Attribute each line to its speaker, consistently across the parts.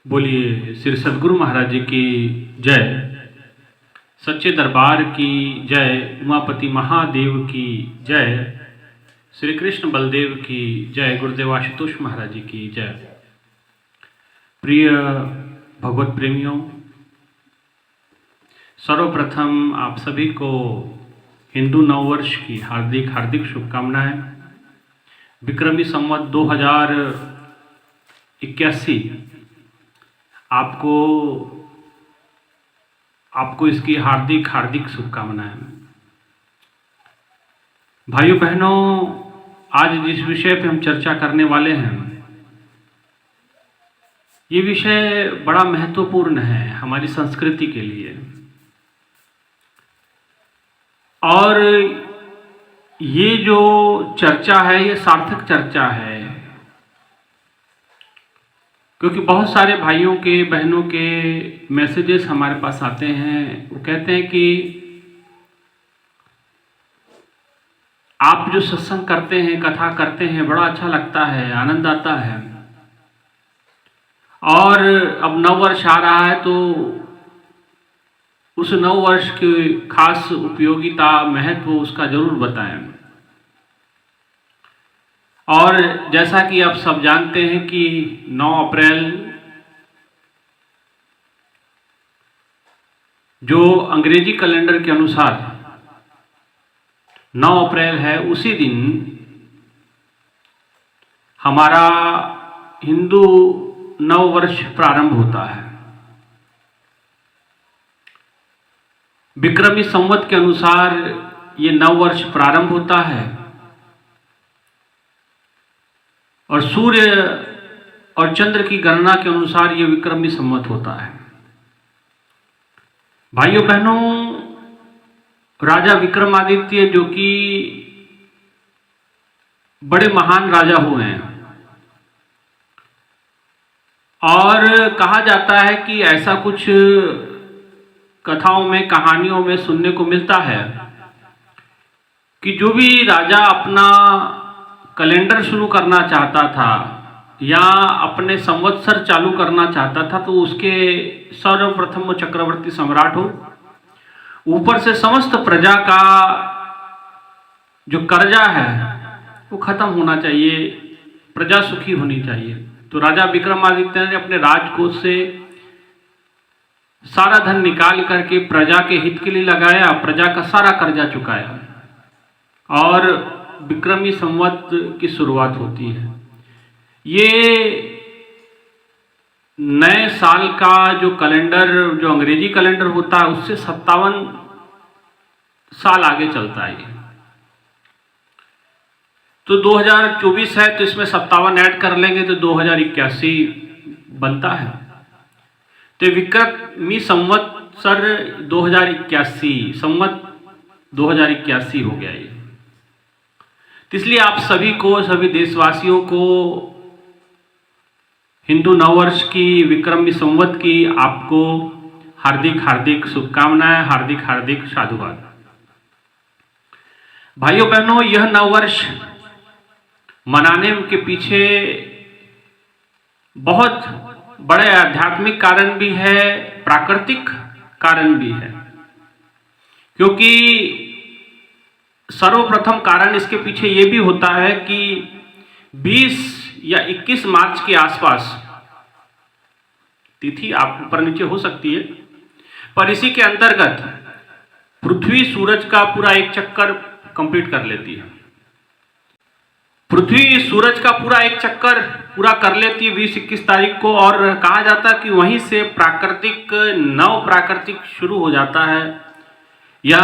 Speaker 1: बोलिए श्री सद्गुरु महाराज जी की जय, सच्चे दरबार की जय, उमापति महादेव की जय, श्री कृष्ण बलदेव की जय, गुरुदेव आशुतोष महाराज जी की जय। प्रिय भगवत प्रेमियों, सर्वप्रथम आप सभी को हिंदू नववर्ष की हार्दिक हार्दिक शुभकामनाएं। विक्रमी संवत 2081 आपको इसकी हार्दिक हार्दिक शुभकामनाएं। भाइयों बहनों, आज जिस विषय पे हम चर्चा करने वाले हैं, ये विषय बड़ा महत्वपूर्ण है हमारी संस्कृति के लिए। और ये जो चर्चा है ये सार्थक चर्चा है, क्योंकि बहुत सारे भाइयों के बहनों के मैसेजेस हमारे पास आते हैं। वो कहते हैं कि आप जो सत्संग करते हैं, कथा करते हैं, बड़ा अच्छा लगता है, आनंद आता है। और अब नववर्ष आ रहा है तो उस नववर्ष की खास उपयोगिता, महत्व उसका जरूर बताएं। और जैसा कि आप सब जानते हैं कि 9 अप्रैल जो अंग्रेजी कैलेंडर के अनुसार 9 अप्रैल है, उसी दिन हमारा हिंदू नववर्ष प्रारंभ होता है। विक्रमी संवत के अनुसार ये नववर्ष प्रारंभ होता है और सूर्य और चंद्र की गणना के अनुसार ये विक्रमी संवत होता है। भाइयों बहनों, राजा विक्रमादित्य जो कि बड़े महान राजा हुए हैं, और कहा जाता है कि ऐसा कुछ कथाओं में, कहानियों में सुनने को मिलता है कि जो भी राजा अपना कैलेंडर शुरू करना चाहता था या अपने संवत्सर चालू करना चाहता था, तो उसके सर्वप्रथम वो चक्रवर्ती सम्राट हो, ऊपर से समस्त प्रजा का जो कर्जा है वो खत्म होना चाहिए, प्रजा सुखी होनी चाहिए। तो राजा विक्रमादित्य ने अपने राजकोष से सारा धन निकाल करके प्रजा के हित के लिए लगाया, प्रजा का सारा कर्जा चुकाया, और विक्रमी संवत की शुरुआत होती है। ये नए साल का जो कैलेंडर, जो अंग्रेजी कैलेंडर होता है, उससे 57 साल आगे चलता है। तो 2024 है तो इसमें 57 ऐड कर लेंगे तो 2081 बनता है। तो विक्रमी संवत्सर 2081 संवत 2081 हो गया ये। इसलिए आप सभी को, सभी देशवासियों को हिंदू नववर्ष की, विक्रमी संवत की आपको हार्दिक हार्दिक शुभकामनाएं, हार्दिक हार्दिक साधुवाद। भाइयों बहनों, यह नववर्ष मनाने के पीछे बहुत बड़े आध्यात्मिक कारण भी है, प्राकृतिक कारण भी है। क्योंकि सर्वप्रथम कारण इसके पीछे ये भी होता है कि 20 या 21 मार्च के आसपास, तिथि आप ऊपर नीचे हो सकती है, पर इसी के अंतर्गत पृथ्वी सूरज का पूरा एक चक्कर कंप्लीट कर लेती है। पृथ्वी सूरज का पूरा एक चक्कर पूरा कर लेती है 20-21 तारीख को, और कहा जाता है कि वहीं से प्राकृतिक, नव प्राकृतिक शुरू हो जाता है, या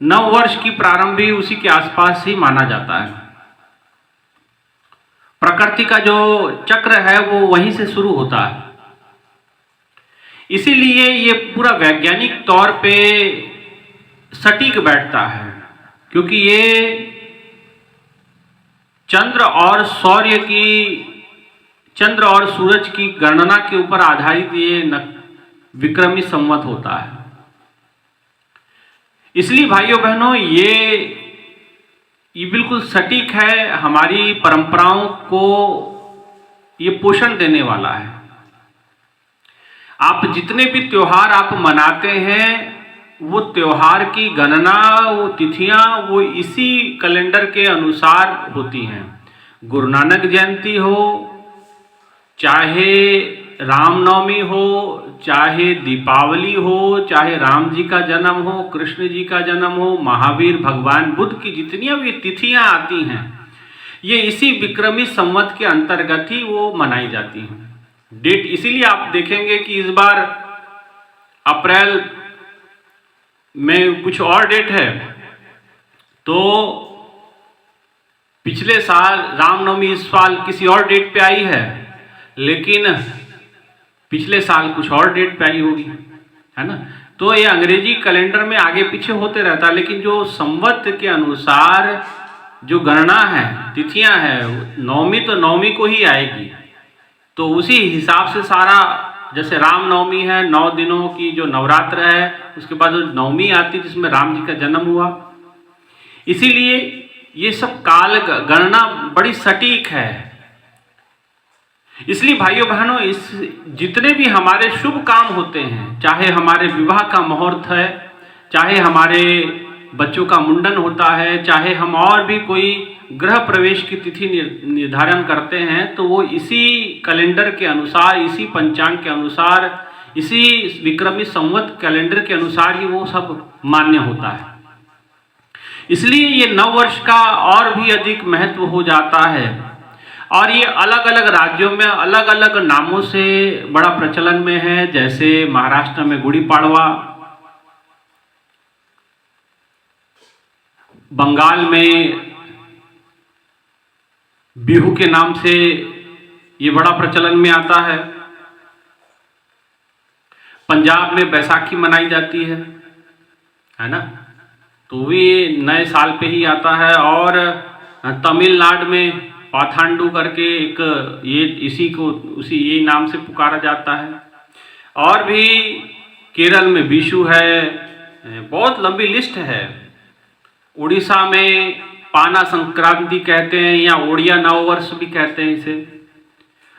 Speaker 1: नव वर्ष की प्रारंभ भी उसी के आसपास ही माना जाता है। प्रकृति का जो चक्र है वो वहीं से शुरू होता है। इसीलिए ये पूरा वैज्ञानिक तौर पे सटीक बैठता है, क्योंकि ये चंद्र और सूरज की गणना के ऊपर आधारित ये विक्रमी संवत होता है। इसलिए भाइयों बहनों, ये बिल्कुल सटीक है, हमारी परंपराओं को ये पोषण देने वाला है। आप जितने भी त्योहार आप मनाते हैं, वो त्योहार की गणना, वो तिथियां, वो इसी कैलेंडर के अनुसार होती हैं। गुरु नानक जयंती हो, चाहे रामनवमी हो, चाहे दीपावली हो, चाहे राम जी का जन्म हो, कृष्ण जी का जन्म हो, महावीर भगवान बुद्ध की जितनी भी तिथियां आती हैं, ये इसी विक्रमी संवत के अंतर्गत ही वो मनाई जाती हैं। डेट इसीलिए आप देखेंगे कि इस बार अप्रैल में कुछ और डेट है, तो पिछले साल रामनवमी इस साल किसी और डेट पे आई है, लेकिन पिछले साल कुछ और डेट पे आई होगी, है ना। तो ये अंग्रेजी कैलेंडर में आगे पीछे होते रहता है, लेकिन जो संवत के अनुसार जो गणना है, तिथियां हैं, नवमी तो नवमी को ही आएगी, तो उसी हिसाब से सारा, जैसे रामनवमी है 9 दिनों की जो नवरात्र है, उसके बाद जो नवमी आती है जिसमें राम जी का जन्म हुआ। इसीलिए ये सब काल गणना बड़ी सटीक है। इसलिए भाइयों बहनों, इस जितने भी हमारे शुभ काम होते हैं, चाहे हमारे विवाह का मुहूर्त है, चाहे हमारे बच्चों का मुंडन होता है, चाहे हम और भी कोई गृह प्रवेश की तिथि निर्धारण करते हैं, तो वो इसी कैलेंडर के अनुसार, इसी पंचांग के अनुसार, इसी विक्रमी संवत कैलेंडर के अनुसार ही वो सब मान्य होता है। इसलिए ये नव वर्ष का और भी अधिक महत्व हो जाता है, और ये अलग अलग राज्यों में अलग अलग नामों से बड़ा प्रचलन में है। जैसे महाराष्ट्र में गुड़ी पाड़वा, बंगाल में बिहू के नाम से ये बड़ा प्रचलन में आता है, पंजाब में बैसाखी मनाई जाती है ना, तो भी नए साल पे ही आता है। और तमिलनाडु में पाथांडू करके एक ये इसी को उसी ये नाम से पुकारा जाता है। और भी केरल में विशु है, बहुत लंबी लिस्ट है। उड़ीसा में पाना संक्रांति कहते हैं, या ओडिया नववर्ष भी कहते हैं इसे,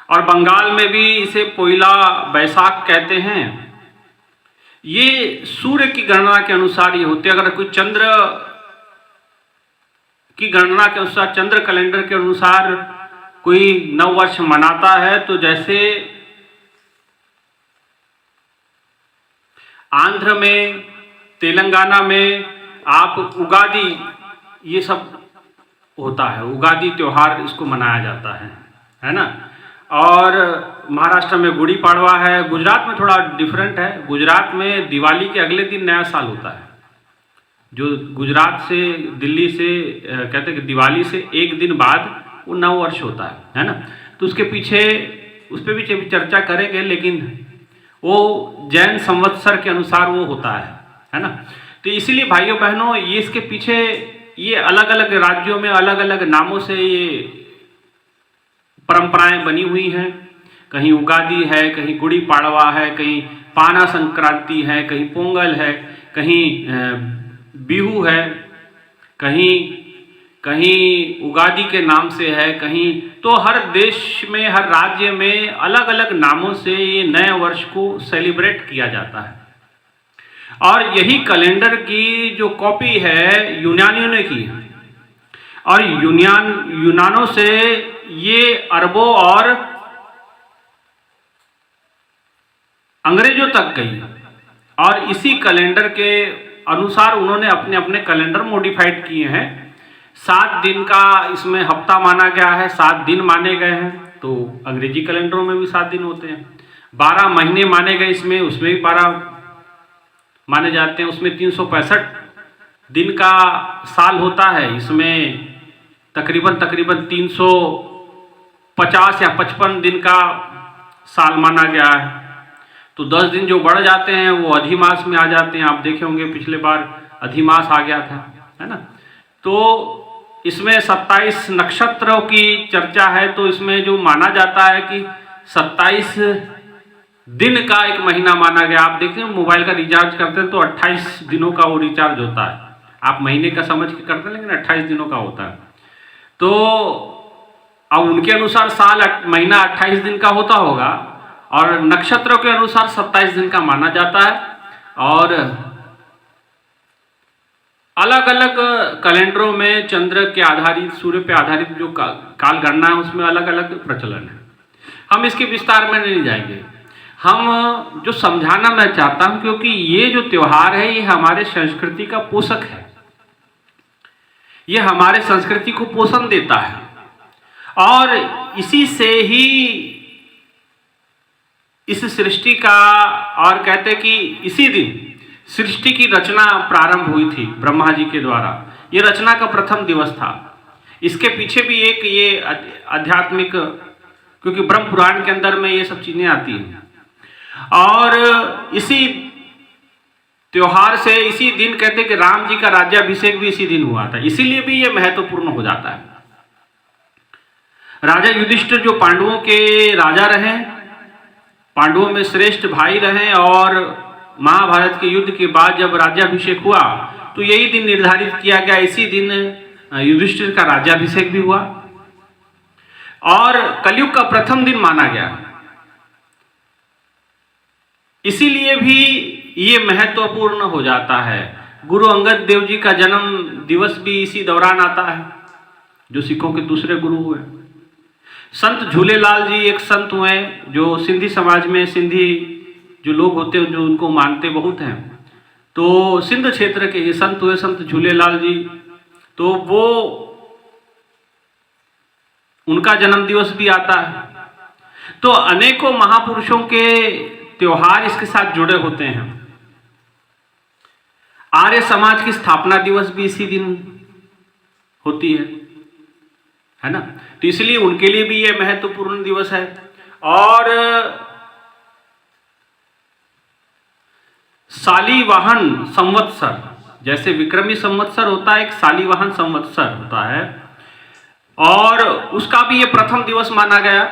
Speaker 1: और बंगाल में भी इसे पोइला बैसाख कहते हैं। ये सूर्य की गणना के अनुसार ये होते हैं। अगर कोई चंद्र की गणना के अनुसार, चंद्र कैलेंडर के अनुसार कोई नव वर्ष मनाता है, तो जैसे आंध्र में, तेलंगाना में आप उगादी, ये सब होता है, उगादी त्योहार इसको मनाया जाता है ना। और महाराष्ट्र में गुड़ी पाड़वा है। गुजरात में थोड़ा डिफरेंट है, गुजरात में दिवाली के अगले दिन नया साल होता है। जो गुजरात से, दिल्ली से कहते हैं कि दिवाली से एक दिन बाद वो नव वर्ष होता है ना। तो उसके पीछे, उस पर भी चर्चा करेंगे, लेकिन वो जैन संवत्सर के अनुसार वो होता है ना। तो इसीलिए भाइयों बहनों, ये इसके पीछे ये अलग अलग राज्यों में अलग अलग नामों से ये परंपराएं बनी हुई हैं। कहीं उगादी है, कहीं गुड़ी पाड़वा है, कहीं पाना संक्रांति है, कहीं पोंगल है, कहीं बिहू है, कहीं कहीं उगादी के नाम से है, कहीं तो हर देश में, हर राज्य में अलग अलग नामों से ये नए वर्ष को सेलिब्रेट किया जाता है। और यही कैलेंडर की जो कॉपी है यूनानियों ने की, और यूनानों से ये अरबों और अंग्रेजों तक गई, और इसी कैलेंडर के अनुसार उन्होंने अपने अपने कैलेंडर मॉडिफाइड किए हैं। 7 दिन का इसमें हफ्ता माना गया है, 7 दिन माने गए हैं। तो अंग्रेजी कैलेंडरों में भी 7 दिन होते हैं। 12 महीने माने गए इसमें, उसमें भी 12 माने जाते हैं। उसमें 365 दिन का साल होता है, इसमें तकरीबन 350 या 55 दिन का साल माना गया है। तो 10 दिन जो बढ़ जाते हैं वो अधिमास में आ जाते हैं। आप देखे होंगे पिछले बार अधिमास आ गया था, है ना। तो इसमें 27 नक्षत्रों की चर्चा है। तो इसमें जो माना जाता है कि 27 दिन का एक महीना माना गया। आप देखते हैं मोबाइल का रिचार्ज करते हैं तो 28 दिनों का वो रिचार्ज होता है। आप महीने का समझ के करते हैं, लेकिन 28 दिनों का होता है। तो अब उनके अनुसार साल महीना 28 दिन का होता होगा और नक्षत्रों के अनुसार 27 दिन का माना जाता है। और अलग अलग कैलेंडरों में चंद्र के आधारित, सूर्य पे आधारित जो काल गणना है उसमें अलग अलग प्रचलन है। हम इसके विस्तार में नहीं जाएंगे। हम जो समझाना मैं चाहता हूं, क्योंकि ये जो त्योहार है ये हमारे संस्कृति का पोषक है, ये हमारे संस्कृति को पोषण देता है और इसी से ही इस सृष्टि का, और कहते कि इसी दिन सृष्टि की रचना प्रारंभ हुई थी ब्रह्मा जी के द्वारा। ये रचना का प्रथम दिवस था। इसके पीछे भी एक ये आध्यात्मिक, क्योंकि ब्रह्म पुराण के अंदर में ये सब चीजें आती हैं और इसी त्योहार से, इसी दिन कहते कि राम जी का राज्याभिषेक भी इसी दिन हुआ था, इसीलिए भी ये महत्वपूर्ण हो जाता है। राजा युधिष्ठिर जो पांडवों के राजा रहे, पांडवों में श्रेष्ठ भाई रहे और महाभारत के युद्ध के बाद जब राज्याभिषेक हुआ तो यही दिन निर्धारित किया गया, इसी दिन युधिष्ठिर का राज्याभिषेक भी हुआ और कलयुग का प्रथम दिन माना गया। इसीलिए भी ये महत्वपूर्ण हो जाता है। गुरु अंगद देव जी का जन्म दिवस भी इसी दौरान आता है, जो सिखों के दूसरे गुरु हुए। संत झूलेलाल जी एक संत हुए जो सिंधी समाज में, सिंधी जो लोग होते हैं जो उनको मानते बहुत हैं, तो सिंध क्षेत्र के ये संत हुए, संत झूलेलाल जी। तो वो, उनका जन्म दिवस भी आता है। तो अनेकों महापुरुषों के त्योहार इसके साथ जुड़े होते हैं। आर्य समाज की स्थापना दिवस भी इसी दिन होती है ना। तो इसलिए उनके लिए भी यह महत्वपूर्ण दिवस है। और शालिवाहन संवत्सर, जैसे विक्रमी संवत्सर होता है, एक शालिवाहन संवत्सर होता है और उसका भी ये प्रथम दिवस माना गया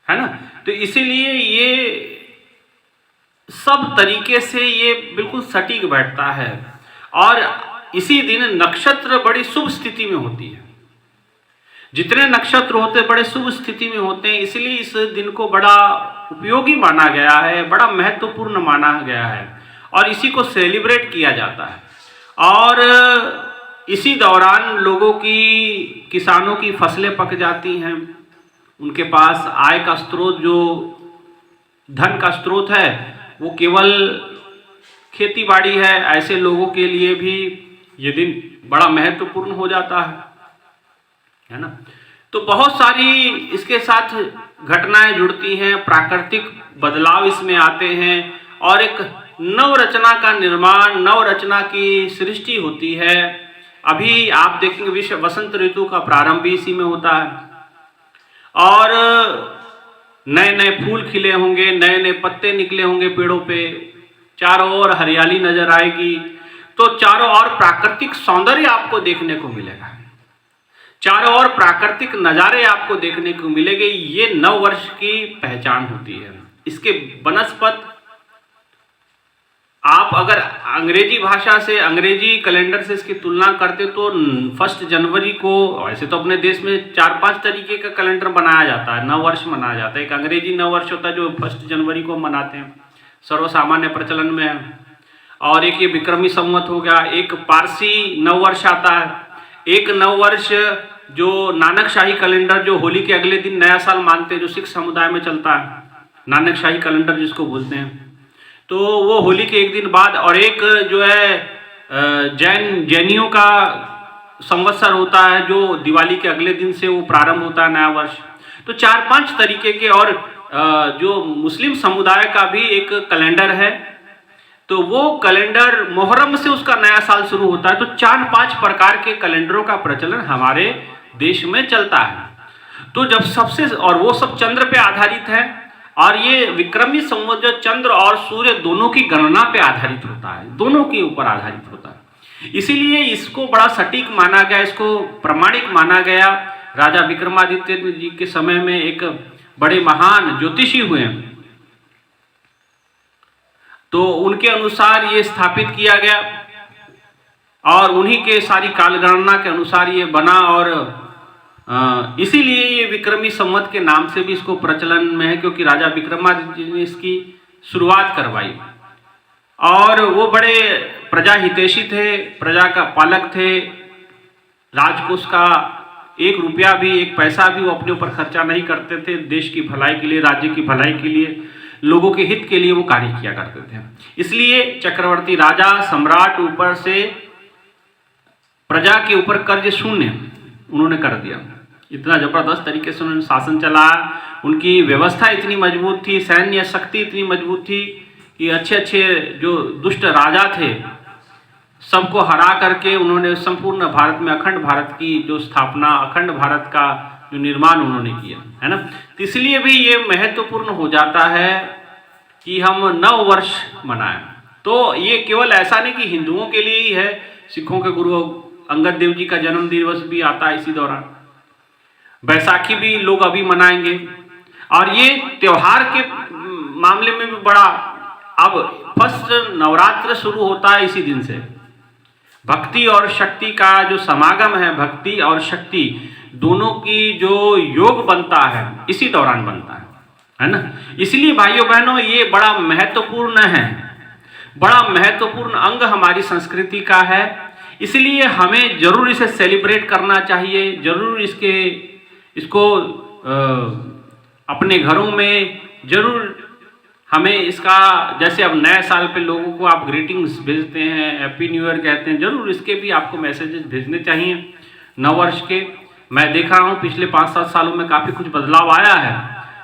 Speaker 1: है ना। तो इसीलिए ये सब तरीके से ये बिल्कुल सटीक बैठता है और इसी दिन नक्षत्र बड़ी शुभ स्थिति में होती है। जितने नक्षत्र होते हैं बड़े शुभ स्थिति में होते हैं, इसलिए इस दिन को बड़ा उपयोगी माना गया है, बड़ा महत्वपूर्ण माना गया है और इसी को सेलिब्रेट किया जाता है। और इसी दौरान लोगों की, किसानों की फसलें पक जाती हैं, उनके पास आय का स्रोत, जो धन का स्रोत है वो केवल खेती बाड़ी है, ऐसे लोगों के लिए भी ये दिन बड़ा महत्वपूर्ण हो जाता है ना। तो बहुत सारी इसके साथ घटनाएं जुड़ती हैं, प्राकृतिक बदलाव इसमें आते हैं और एक नवरचना का निर्माण, नवरचना की सृष्टि होती है। अभी आप देखेंगे विश्व वसंत ऋतु का प्रारंभ भी इसी में होता है और नए नए फूल खिले होंगे, नए नए पत्ते निकले होंगे पेड़ों पे, चारों ओर हरियाली नजर आएगी। तो चारों ओर प्राकृतिक सौंदर्य आपको देखने को मिलेगा, चारों ओर प्राकृतिक नज़ारे आपको देखने को मिलेंगे। ये नव वर्ष की पहचान होती है। इसके बनस्पत आप अगर अंग्रेजी भाषा से, अंग्रेजी कैलेंडर से इसकी तुलना करते तो 1 जनवरी को, वैसे तो अपने देश में 4-5 तरीके का कैलेंडर बनाया जाता है, नव वर्ष मनाया जाता है। एक अंग्रेजी नव वर्ष होता है जो 1 जनवरी को मनाते हैं, सर्वसामान्य प्रचलन में है। और एक ये विक्रमी संवत हो गया, एक पारसी नव वर्ष आता है, एक नव वर्ष जो नानक शाही कैलेंडर, जो होली के अगले दिन नया साल मानते हैं, जो सिख समुदाय में चलता है, नानक शाही कैलेंडर जिसको बोलते हैं, तो वो होली के एक दिन बाद। और एक जो है जैनियों का संवत्सर होता है जो दिवाली के अगले दिन से वो प्रारंभ होता है नया वर्ष। तो 4-5 तरीके के। और जो मुस्लिम समुदाय का भी एक कैलेंडर है, तो वो कैलेंडर मुहर्रम से उसका नया साल शुरू होता है। तो 4-5 प्रकार के कैलेंडरों का प्रचलन हमारे देश में चलता है। तो जब सबसे, और वो सब चंद्र पे आधारित है और ये विक्रमी संवत जो चंद्र और सूर्य दोनों की गणना पे आधारित होता है, दोनों के ऊपर आधारित होता है। इसीलिए इसको बड़ा सटीक माना गया, इसको प्रमाणिक माना गया। राजा विक्रमादित्य जी के समय में एक बड़े महान ज्योतिषी हुए, तो उनके अनुसार ये स्थापित किया गया और उन्हीं के सारी कालगणना के अनुसार ये बना। और इसीलिए ये विक्रमी संवत के नाम से भी इसको प्रचलन में है, क्योंकि राजा विक्रमादित्य ने इसकी शुरुआत करवाई। और वो बड़े प्रजा हितैषी थे, प्रजा का पालक थे। राजकोष का 1 रुपया भी, 1 पैसा भी वो अपने ऊपर खर्चा नहीं करते थे। देश की भलाई के लिए, राज्य की भलाई के लिए, लोगों के हित के लिए वो कार्य किया करते थे। इसलिए चक्रवर्ती राजा सम्राट ऊपर से प्रजा के ऊपर कर्ज शून्य उन्होंने कर दिया। इतना जबरदस्त तरीके से उन्होंने शासन चलाया। उनकी व्यवस्था इतनी मजबूत थी, सैन्य शक्ति इतनी मजबूत थी कि अच्छे अच्छे जो दुष्ट राजा थे सबको हरा करके उन्होंने संपूर्ण भारत में अखंड भारत की जो स्थापना, अखंड भारत का जो निर्माण उन्होंने किया, है ना। तो इसलिए भी ये महत्वपूर्ण हो जाता है कि हम नव वर्ष मनाएं। तो ये केवल ऐसा नहीं कि हिंदुओं के लिए ही है, सिखों के गुरु अंगद देव जी का जन्म दिवस भी आता है इसी दौरान। बैसाखी भी लोग अभी मनाएंगे। और ये त्योहार के मामले में भी बड़ा, अब फर्स्ट नवरात्र शुरू होता है इसी दिन से। भक्ति और शक्ति का जो समागम है, भक्ति और शक्ति दोनों की जो योग बनता है इसी दौरान बनता है ना। इसलिए भाइयों बहनों ये बड़ा महत्वपूर्ण है, बड़ा महत्वपूर्ण अंग हमारी संस्कृति का है। इसलिए हमें जरूर इसे सेलिब्रेट करना चाहिए, जरूर इसको अपने घरों में जरूर हमें इसका, जैसे अब नए साल पे लोगों को आप ग्रीटिंग्स भेजते हैं, हैप्पी न्यू ईयर कहते हैं, जरूर इसके भी आपको मैसेजेस भेजने चाहिए नववर्ष के। मैं देख रहा हूँ पिछले 5-7 सालों में काफ़ी कुछ बदलाव आया है,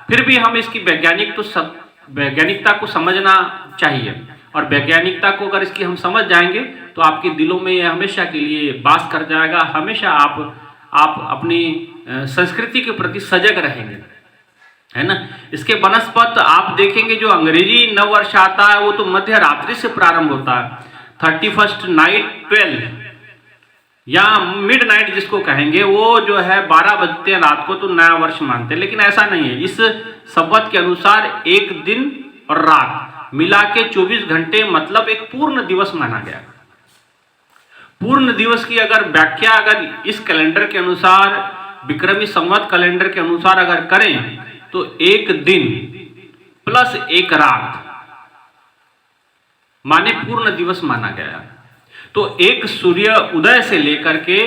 Speaker 1: फिर भी हम इसकी वैज्ञानिकता को समझना चाहिए। और वैज्ञानिकता को अगर इसकी हम समझ जाएंगे तो आपके दिलों में यह हमेशा के लिए वास कर जाएगा। हमेशा आप अपनी संस्कृति के प्रति सजग रहेंगे, है ना। इसके बनस्पत आप देखेंगे जो अंग्रेजी नव वर्ष आता है वो तो मध्य रात्रि से प्रारंभ होता है। 31st नाइट 12 या मिड नाइट जिसको कहेंगे, वो जो है 12 बजते हैं रात को तो नया वर्ष मानते हैं। लेकिन ऐसा नहीं है। इस संवत के अनुसार एक दिन और रात मिला के 24 घंटे मतलब एक पूर्ण दिवस माना गया। पूर्ण दिवस की अगर व्याख्या अगर इस कैलेंडर के अनुसार, विक्रमी संवत कैलेंडर के अनुसार अगर करें तो एक दिन प्लस एक रात माने पूर्ण दिवस माना गया। तो एक सूर्य उदय से लेकर के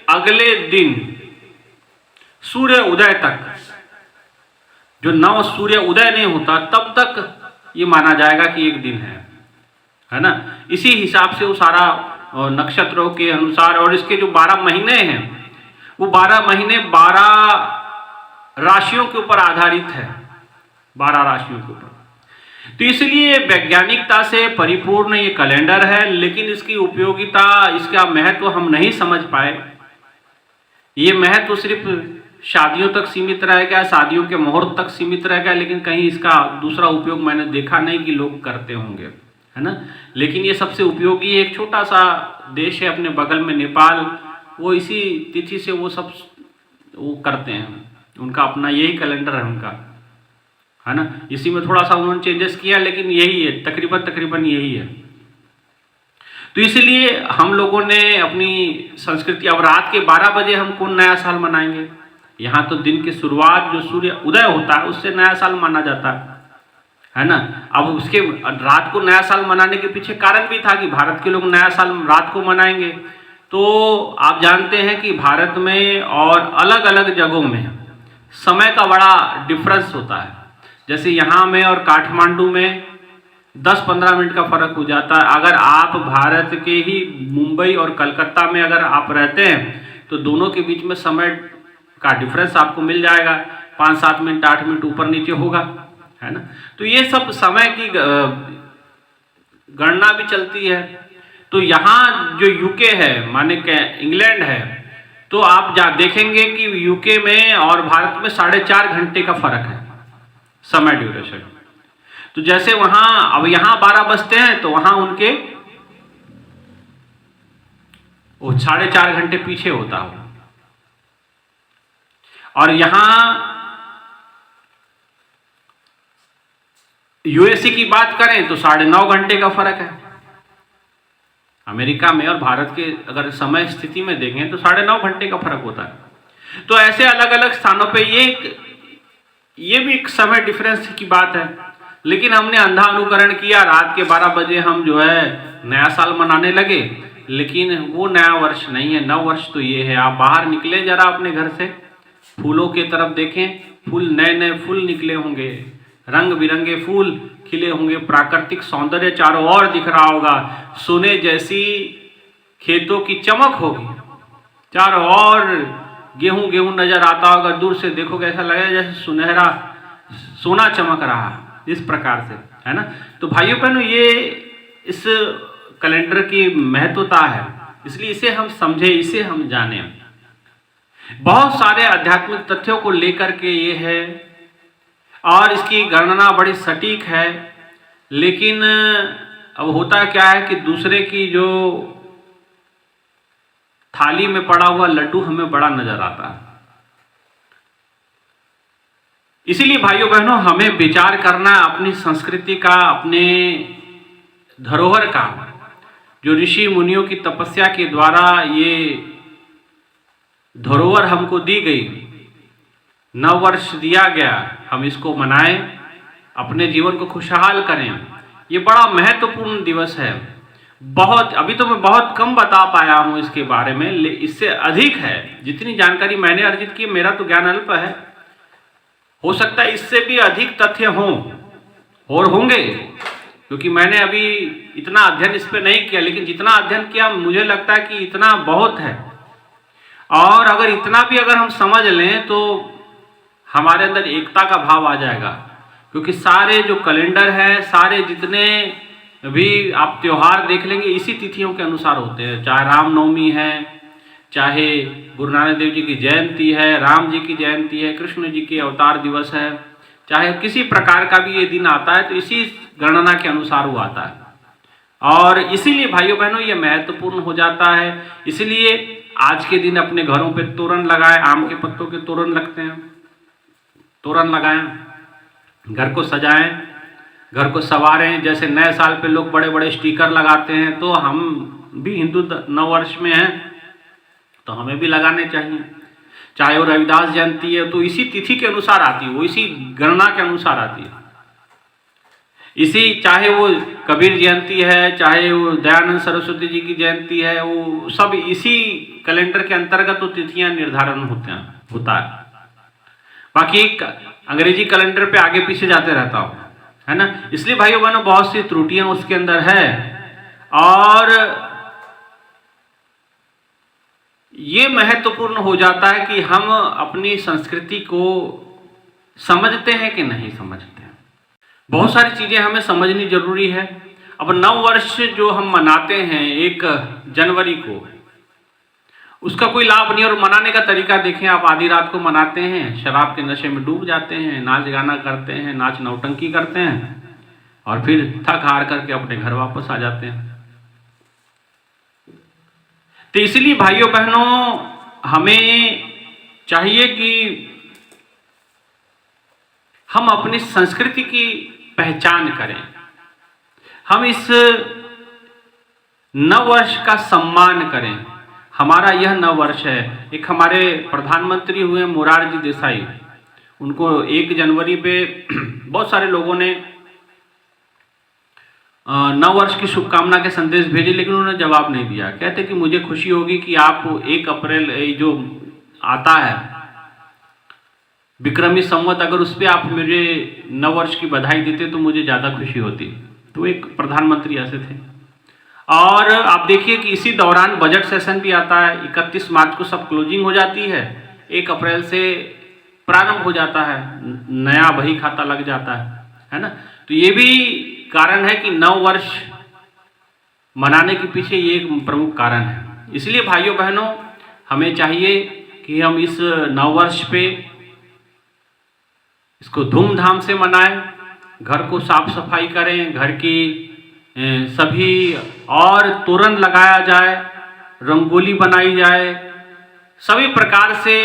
Speaker 1: अगले दिन सूर्य उदय तक, जो नव सूर्य उदय नहीं होता तब तक ये माना जाएगा कि एक दिन है ना। इसी हिसाब से वो सारा नक्षत्रों के अनुसार, और इसके जो 12 महीने हैं वो 12 महीने 12 राशियों के ऊपर आधारित है, 12 राशियों के ऊपर। तो इसलिए वैज्ञानिकता से परिपूर्ण ये कैलेंडर है, लेकिन इसकी उपयोगिता, इसका महत्व हम नहीं समझ पाए। ये महत्व सिर्फ शादियों तक सीमित रह गया, शादियों के मुहूर्त तक सीमित रह गया, लेकिन कहीं इसका दूसरा उपयोग मैंने देखा नहीं कि लोग करते होंगे, है ना। लेकिन ये सबसे उपयोगी एक छोटा सा देश है अपने बगल में नेपाल, वो इसी तिथि से वो सब वो करते हैं, उनका अपना यही कैलेंडर है उनका, है ना। इसी में थोड़ा सा उन्होंने चेंजेस किया, लेकिन यही है, तकरीबन यही है। तो इसलिए हम लोगों ने अपनी संस्कृति, अब रात के 12 बजे हम कौन नया साल मनाएंगे। यहाँ तो दिन की शुरुआत जो सूर्य उदय होता है उससे नया साल माना जाता है ना। अब उसके रात को नया साल मनाने के पीछे कारण भी था कि भारत के लोग नया साल रात को मनाएंगे। तो आप जानते हैं कि भारत में और अलग अलग जगहों में समय का बड़ा डिफरेंस होता है। जैसे यहाँ में और काठमांडू में 10-15 मिनट का फर्क हो जाता है। अगर आप भारत के ही मुंबई और कलकत्ता में अगर आप रहते हैं तो दोनों के बीच में समय का डिफरेंस आपको मिल जाएगा, 5-7 मिनट 8 मिनट ऊपर नीचे होगा, है ना। तो ये सब समय की गणना भी चलती है। तो यहाँ जो यूके है, माने क्या इंग्लैंड है, तो आप देखेंगे कि यूके में और भारत में 4.5 घंटे का फर्क है समय ड्यूरेशन। तो जैसे वहाँ, अब यहाँ 12 बजते हैं तो वहाँ उनके वो 4.5 घंटे पीछे होता हो। और यहाँ यूएसए की बात करें तो 9.5 घंटे का फर्क है। अमेरिका में और भारत के अगर समय स्थिति में देखें तो 9.5 घंटे का फर्क होता है। तो ऐसे अलग अलग स्थानों पे ये भी एक समय डिफरेंस की बात है। लेकिन हमने अंधा अनुकरण किया, रात के 12 बजे हम जो है नया साल मनाने लगे, लेकिन वो नया वर्ष नहीं है। नव वर्ष तो ये है, आप बाहर निकले जरा अपने घर से, फूलों की तरफ देखें, फूल नए नए फूल निकले होंगे, रंग बिरंगे फूल खिले होंगे, प्राकृतिक सौंदर्य चारों ओर दिख रहा होगा, सोने जैसी खेतों की चमक होगी, चारों ओर गेहूं गेहूं नजर आता होगा, दूर से देखोगे ऐसा लगेगा जैसे सुनहरा सोना चमक रहा, इस प्रकार से, है ना। तो भाइयों बहनों, ये इस कैलेंडर की महत्वता है, इसलिए इसे हम समझे, इसे हम जाने। बहुत सारे आध्यात्मिक तथ्यों को लेकर के ये है, और इसकी गणना बड़ी सटीक है। लेकिन अब होता क्या है कि दूसरे की जो थाली में पड़ा हुआ लड्डू हमें बड़ा नजर आता है। इसीलिए भाइयों बहनों, हमें विचार करना अपनी संस्कृति का, अपने धरोहर का, जो ऋषि मुनियों की तपस्या के द्वारा ये धरोहर हमको दी गई, नव वर्ष दिया गया, हम इसको मनाएं, अपने जीवन को खुशहाल करें। ये बड़ा महत्वपूर्ण दिवस है। बहुत, अभी तो मैं बहुत कम बता पाया हूं इसके बारे में, इससे अधिक है जितनी जानकारी मैंने अर्जित की, मेरा तो ज्ञान अल्प है, हो सकता है इससे भी अधिक तथ्य हों और होंगे, क्योंकि मैंने अभी इतना अध्ययन इस पर नहीं किया, लेकिन जितना अध्ययन किया मुझे लगता है कि इतना बहुत है। और अगर इतना भी अगर हम समझ लें तो हमारे अंदर एकता का भाव आ जाएगा, क्योंकि सारे जो कैलेंडर है, सारे जितने भी आप त्योहार देख लेंगे इसी तिथियों के अनुसार होते हैं, चाहे रामनवमी है, चाहे गुरु नानक देव जी की जयंती है, राम जी की जयंती है, कृष्ण जी के अवतार दिवस है, चाहे किसी प्रकार का भी ये दिन आता है तो इसी गणना के अनुसार वो आता है। और इसीलिए भाइयों बहनों ये महत्वपूर्ण हो जाता है। इसलिए आज के दिन अपने घरों पे तोरण लगाएं, आम के पत्तों के तोरण लगते हैं, तोरण लगाएं, घर को सजाएं, घर को संवारें। जैसे नए साल पे लोग बड़े बड़े स्टिकर लगाते हैं, तो हम भी हिंदू नव वर्ष में हैं तो हमें भी लगाने चाहिए। चाहे वो रविदास जयंती है तो इसी तिथि के अनुसार आती है, वो इसी गणना के अनुसार आती है। इसी, चाहे वो कबीर जयंती है, चाहे वो दयानंद सरस्वती जी की जयंती है, वो सब इसी कैलेंडर के अंतर्गत तो तिथियां निर्धारण होता है। बाकी अंग्रेजी कैलेंडर पे आगे पीछे जाते रहता हूं, है ना। इसलिए भाइयों बहनों बहुत सी त्रुटियां उसके अंदर है, और ये महत्वपूर्ण हो जाता है कि हम अपनी संस्कृति को समझते हैं कि नहीं समझते हैं। बहुत सारी चीजें हमें समझनी जरूरी है। अब नव वर्ष जो हम मनाते हैं 1 जनवरी को, उसका कोई लाभ नहीं। और मनाने का तरीका देखें आप, आधी रात को मनाते हैं, शराब के नशे में डूब जाते हैं, नाच गाना करते हैं, नाच नौटंकी करते हैं, और फिर थक हार करके अपने घर वापस आ जाते हैं। तो इसलिए भाइयों बहनों, हमें चाहिए कि हम अपनी संस्कृति की पहचान करें, हम इस नव वर्ष का सम्मान करें। हमारा यह नव वर्ष है। एक हमारे प्रधानमंत्री हुए मोरारजी देसाई, उनको 1 जनवरी पे बहुत सारे लोगों ने नव वर्ष की शुभकामना के संदेश भेजे, लेकिन उन्होंने जवाब नहीं दिया। कहते कि मुझे खुशी होगी कि आप 1 अप्रैल जो आता है विक्रमी संवत, अगर उस पर आप मुझे नव वर्ष की बधाई देते तो मुझे ज़्यादा खुशी होती। तो एक प्रधानमंत्री ऐसे थे। और आप देखिए कि इसी दौरान बजट सेशन भी आता है। 31 मार्च को सब क्लोजिंग हो जाती है, 1 अप्रैल से प्रारंभ हो जाता है, नया बही खाता लग जाता है ना। तो ये भी कारण है कि नव वर्ष मनाने के पीछे ये एक प्रमुख कारण है। इसलिए भाइयों बहनों, हमें चाहिए कि हम इस नव वर्ष पे इसको धूमधाम से मनाएं, घर को साफ सफाई करें, घर की सभी और तोरण लगाया जाए, रंगोली बनाई जाए, सभी प्रकार से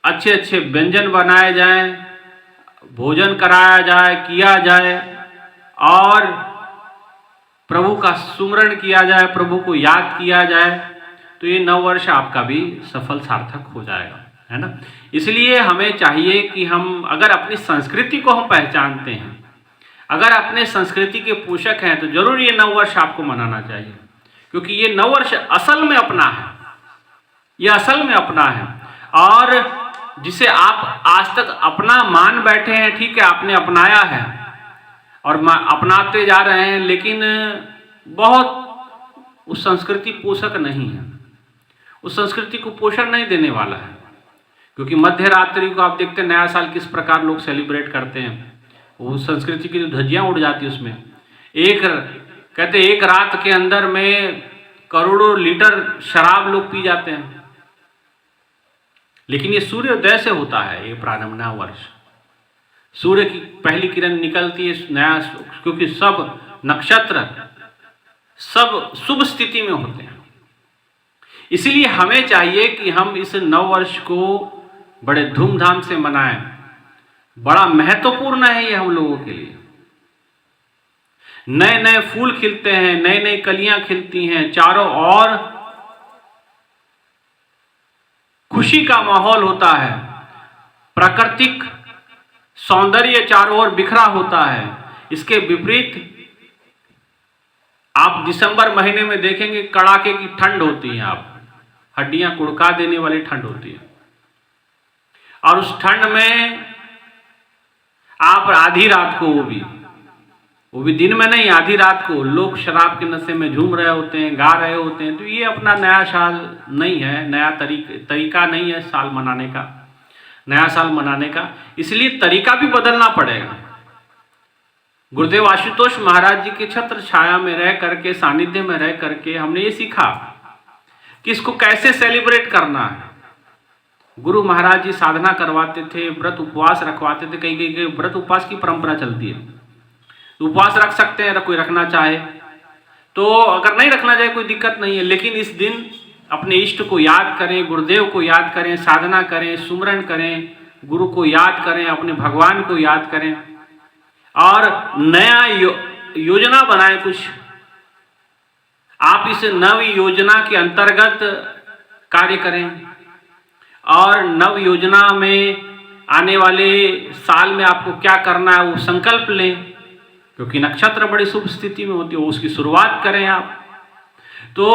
Speaker 1: अच्छे अच्छे व्यंजन बनाए जाएं, भोजन कराया जाए, किया जाए, और प्रभु का सुमरण किया जाए, प्रभु को याद किया जाए। तो ये नव वर्ष आपका भी सफल सार्थक हो जाएगा, है ना। इसलिए हमें चाहिए कि हम अगर अपनी संस्कृति को हम पहचानते हैं, अगर अपने संस्कृति के पोषक हैं, तो जरूर ये नव वर्ष आपको मनाना चाहिए, क्योंकि ये नव वर्ष असल में अपना है, ये असल में अपना है। और जिसे आप आज तक अपना मान बैठे हैं, ठीक है, आपने अपनाया है और अपनाते जा रहे हैं, लेकिन बहुत उस संस्कृति पोषक नहीं है, उस संस्कृति को पोषण नहीं देने वाला है। क्योंकि मध्य रात्रि को आप देखते हैं नया साल किस प्रकार लोग सेलिब्रेट करते हैं, वो संस्कृति की जो धज्जियां उड़ जाती है उसमें। कहते एक रात के अंदर में करोड़ों लीटर शराब लोग पी जाते हैं, लेकिन ये सूर्योदय से होता है, ये प्रारंभ नया वर्ष। सूर्य की पहली किरण निकलती है नया, क्योंकि सब नक्षत्र सब शुभ स्थिति में होते हैं। इसलिए हमें चाहिए कि हम इस नव वर्ष को बड़े धूमधाम से मनाएं। बड़ा महत्वपूर्ण है ये हम लोगों के लिए। नए नए फूल खिलते हैं, नई नई कलियां खिलती हैं, चारों ओर खुशी का माहौल होता है, प्राकृतिक सौंदर्य चारों ओर बिखरा होता है। इसके विपरीत आप दिसंबर महीने में देखेंगे कड़ाके की ठंड होती है, आप हड्डियां कुड़का देने वाली ठंड होती है। और उस ठंड में आप आधी रात को, वो भी दिन में नहीं, आधी रात को लोग शराब के नशे में झूम रहे होते हैं, गा रहे होते हैं। तो ये अपना नया साल नहीं है, नया तरीका नहीं है साल मनाने का, नया साल मनाने का। इसलिए तरीका भी बदलना पड़ेगा। गुरुदेव आशुतोष महाराज जी के छत्र छाया में रह करके, सानिध्य में रह करके हमने ये सीखा कि इसको कैसे सेलिब्रेट करना है। गुरु महाराज जी साधना करवाते थे, व्रत उपवास रखवाते थे। कई व्रत उपवास की परंपरा चलती है, उपवास रख सकते हैं, कोई रखना चाहे तो, अगर नहीं रखना चाहे कोई दिक्कत नहीं है। लेकिन इस दिन अपने इष्ट को याद करें, गुरुदेव को याद करें, साधना करें, सुमरन करें, गुरु को याद करें, अपने भगवान को याद करें और नया योजना बनाएं कुछ। आप इस नव योजना के अंतर्गत कार्य करें और नव योजना में आने वाले साल में आपको क्या करना है वो संकल्प लें, क्योंकि नक्षत्र बड़ी शुभ स्थिति में होती है, उसकी शुरुआत करें आप। तो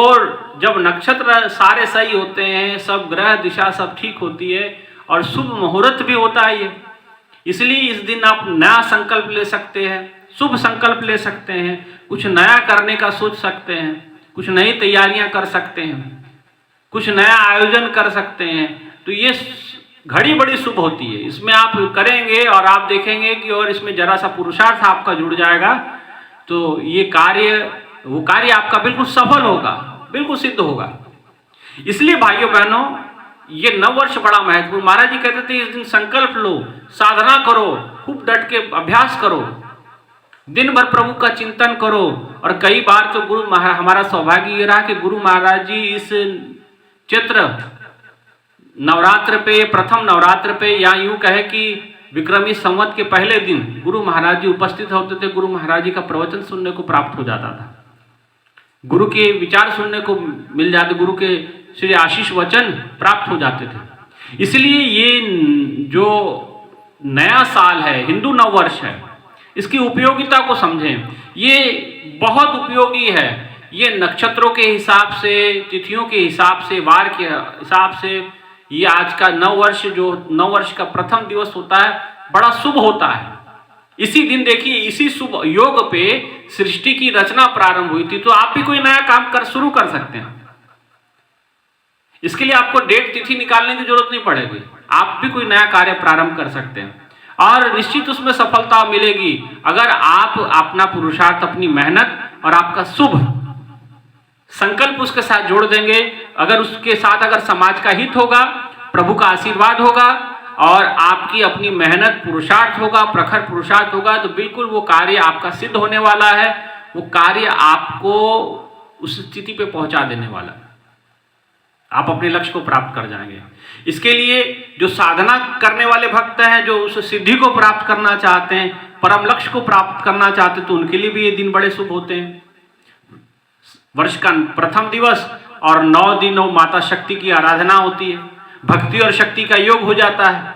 Speaker 1: जब नक्षत्र सारे सही होते हैं, सब ग्रह दिशा सब ठीक होती है और शुभ मुहूर्त भी होता है ये, इसलिए इस दिन आप नया संकल्प ले सकते हैं, शुभ संकल्प ले सकते हैं, कुछ नया करने का सोच सकते हैं, कुछ नई तैयारियां कर सकते हैं, कुछ नया आयोजन कर सकते हैं। तो ये घड़ी बड़ी शुभ होती है, इसमें आप करेंगे और आप देखेंगे कि और इसमें जरा सा पुरुषार्थ आपका जुड़ जाएगा, तो ये वो कार्य आपका बिल्कुल सफल होगा, बिल्कुल सिद्ध होगा। इसलिए भाइयों बहनों, ये नववर्ष बड़ा महत्वपूर्ण। महाराज जी कहते थे इस दिन संकल्प लो, साधना करो, खूब डट के अभ्यास करो, दिन भर प्रभु का चिंतन करो। और कई बार तो हमारा सौभाग्य ये रहा कि गुरु महाराज जी इस चैत्र नवरात्र पे, प्रथम नवरात्र पे, या यूं कहे कि विक्रमी संवत के पहले दिन गुरु महाराज जी उपस्थित होते थे। गुरु महाराज जी का प्रवचन सुनने को प्राप्त हो जाता था, गुरु के विचार सुनने को मिल जाते, गुरु के श्री आशीष वचन प्राप्त हो जाते थे। इसलिए ये जो नया साल है, हिंदू नववर्ष है, इसकी उपयोगिता को समझें। ये बहुत उपयोगी है। ये नक्षत्रों के हिसाब से, तिथियों के हिसाब से, वार के हिसाब से, ये आज का नववर्ष जो नववर्ष का प्रथम दिवस होता है बड़ा शुभ होता है। इसी दिन देखिए, इसी शुभ योग पे सृष्टि की रचना प्रारंभ हुई थी। तो आप भी कोई नया काम शुरू कर सकते हैं। इसके लिए आपको डेट तिथि निकालने की जरूरत नहीं पड़ेगी, आप भी कोई नया कार्य प्रारंभ कर सकते हैं और निश्चित उसमें सफलता मिलेगी अगर आप अपना पुरुषार्थ, अपनी मेहनत और आपका शुभ संकल्प उसके साथ जोड़ देंगे। अगर उसके साथ अगर समाज का हित होगा, प्रभु का आशीर्वाद होगा और आपकी अपनी मेहनत, पुरुषार्थ होगा, प्रखर पुरुषार्थ होगा, तो बिल्कुल वो कार्य आपका सिद्ध होने वाला है। वो कार्य आपको उस स्थिति पे पहुंचा देने वाला है, आप अपने लक्ष्य को प्राप्त कर जाएंगे। इसके लिए जो साधना करने वाले भक्त हैं, जो उस सिद्धि को प्राप्त करना चाहते हैं, परम लक्ष्य को प्राप्त करना चाहते हैं, तो उनके लिए भी ये दिन बड़े शुभ होते हैं। वर्ष का प्रथम दिवस और 9 दिन वो माता शक्ति की आराधना होती है, भक्ति और शक्ति का योग हो जाता है।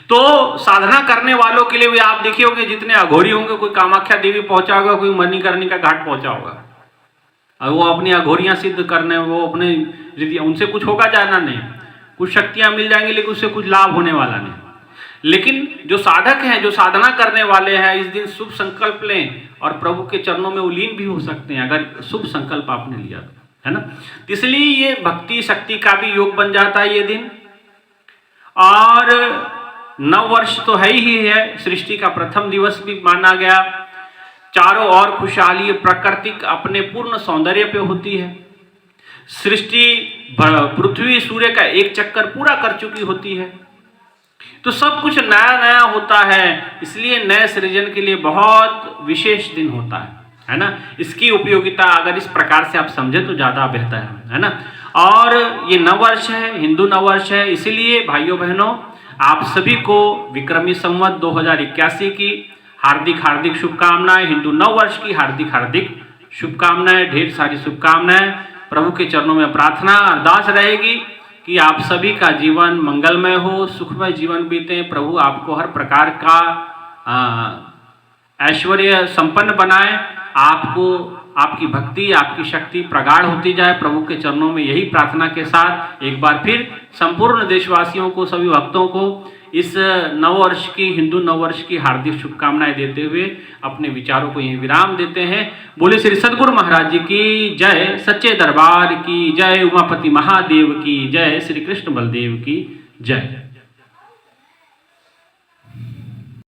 Speaker 1: तो साधना करने वालों के लिए भी आप देखिए होंगे, जितने अघोरी होंगे, कोई कामाख्या देवी पहुंचा होगा, कोई मणिकर्णिका घाट पहुंचा होगा, और वो अपनी अघोरियां सिद्ध करने, वो अपने उनसे कुछ होगा जाना नहीं, कुछ शक्तियां मिल जाएंगी लेकिन उससे कुछ लाभ होने वाला नहीं। लेकिन जो साधक हैं, जो साधना करने वाले हैं, इस दिन शुभ संकल्प लें और प्रभु के चरणों में उलीन भी हो सकते हैं अगर शुभ संकल्प आपने लिया तो, है ना। इसलिए ये भक्ति शक्ति का भी योग बन जाता है ये दिन। और नव वर्ष तो है ही है, सृष्टि का प्रथम दिवस भी माना गया। चारों ओर खुशहाली प्राकृतिक अपने पूर्ण सौंदर्य पे होती है। सृष्टि पृथ्वी सूर्य का एक चक्कर पूरा कर चुकी होती है, तो सब कुछ नया नया होता है। इसलिए नए सृजन के लिए बहुत विशेष दिन होता है ना। इसकी उपयोगिता अगर इस प्रकार से आप समझे तो ज्यादा बेहतर है ना। और ये नववर्ष है, हिंदू नववर्ष है, इसीलिए भाइयों बहनों आप सभी को विक्रमी संवत 2081 की हार्दिक हार्दिक शुभकामनाएं, हिंदू नववर्ष की हार्दिक हार्दिक शुभकामनाएं, ढेर सारी शुभकामनाएं। प्रभु के चरणों में प्रार्थना अरदास रहेगी कि आप सभी का जीवन मंगलमय हो, सुखमय जीवन बीते। प्रभु आपको हर प्रकार का ऐश्वर्य संपन्न बनाए, आपको आपकी भक्ति आपकी शक्ति प्रगाढ़ होती जाए। प्रभु के चरणों में यही प्रार्थना के साथ एक बार फिर संपूर्ण देशवासियों को, सभी भक्तों को इस नववर्ष की, हिंदू नववर्ष की हार्दिक शुभकामनाएं देते हुए अपने विचारों को यहीं विराम देते हैं। बोले श्री सद्गुरु महाराज जी की जय, सच्चे दरबार की जय, उमापति महादेव की जय, श्री कृष्ण बलदेव की जय।